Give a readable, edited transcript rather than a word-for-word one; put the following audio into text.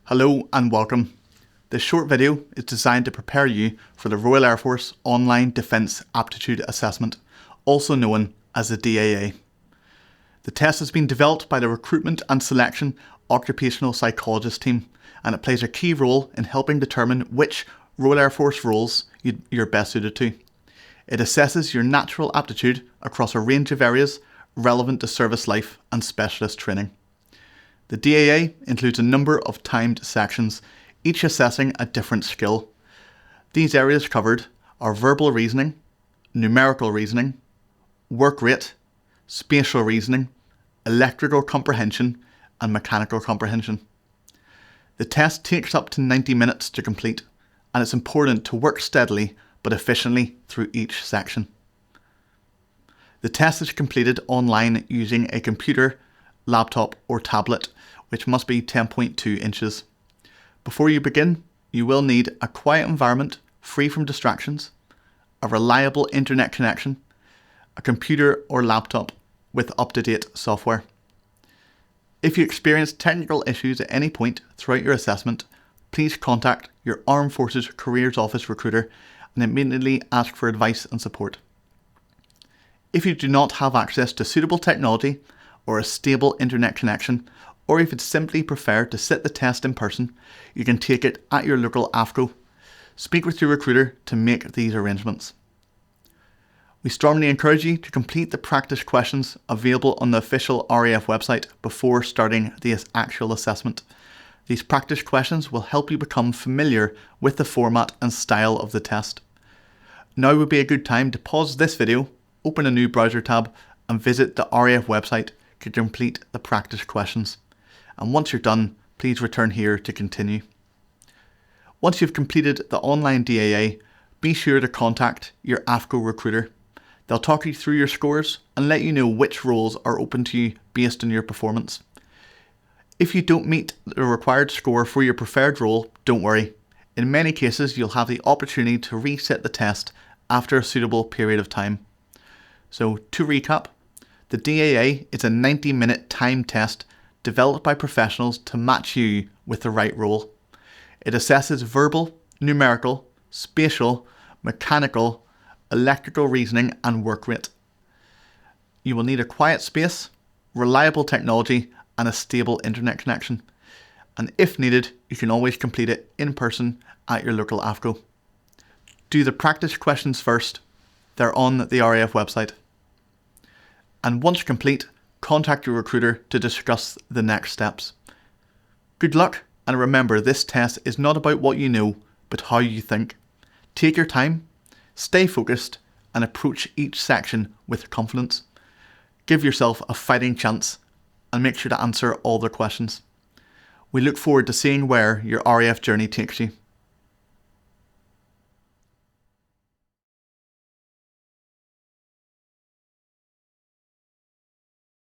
Hello and welcome. This short video is designed to prepare you for the Royal Air Force Online Defence Aptitude Assessment, also known as the DAA. The test has been developed by the Recruitment and Selection Occupational Psychologist team, and it plays a key role in helping determine which Royal Air Force roles you're best suited to. It assesses your natural aptitude across a range of areas relevant to service life and specialist training. The DAA includes a number of timed sections, each assessing a different skill. These areas covered are verbal reasoning, numerical reasoning, work rate, spatial reasoning, electrical comprehension, and mechanical comprehension. The test takes up to 90 minutes to complete, and it's important to work steadily but efficiently through each section. The test is completed online using a computer, laptop, or tablet, which must be 10.2 inches. Before you begin, you will need a quiet environment free from distractions, a reliable internet connection, a computer or laptop with up-to-date software. If you experience technical issues at any point throughout your assessment, please contact your Armed Forces Careers Office recruiter and immediately ask for advice and support. If you do not have access to suitable technology or a stable internet connection, or if you'd simply prefer to sit the test in person, you can take it at your local AFCO. Speak with your recruiter to make these arrangements. We strongly encourage you to complete the practice questions available on the official RAF website before starting the actual assessment. These practice questions will help you become familiar with the format and style of the test. Now would be a good time to pause this video, open a new browser tab, and visit the RAF website to complete the practice questions. And once you're done, please return here to continue. Once you've completed the online DAA, be sure to contact your AFCO recruiter. They'll talk you through your scores and let you know which roles are open to you based on your performance. If you don't meet the required score for your preferred role, don't worry. In many cases, you'll have the opportunity to reset the test after a suitable period of time. So to recap, the DAA is a 90-minute time test developed by professionals to match you with the right role. It assesses verbal, numerical, spatial, mechanical, electrical reasoning and work rate. You will need a quiet space, reliable technology and a stable internet connection. And if needed, you can always complete it in person at your local AFCO. Do the practice questions first. They're on the RAF website. And once complete, contact your recruiter to discuss the next steps. Good luck, and remember, this test is not about what you know, but how you think. Take your time, stay focused, and approach each section with confidence. Give yourself a fighting chance, and make sure to answer all the questions. We look forward to seeing where your RAF journey takes you.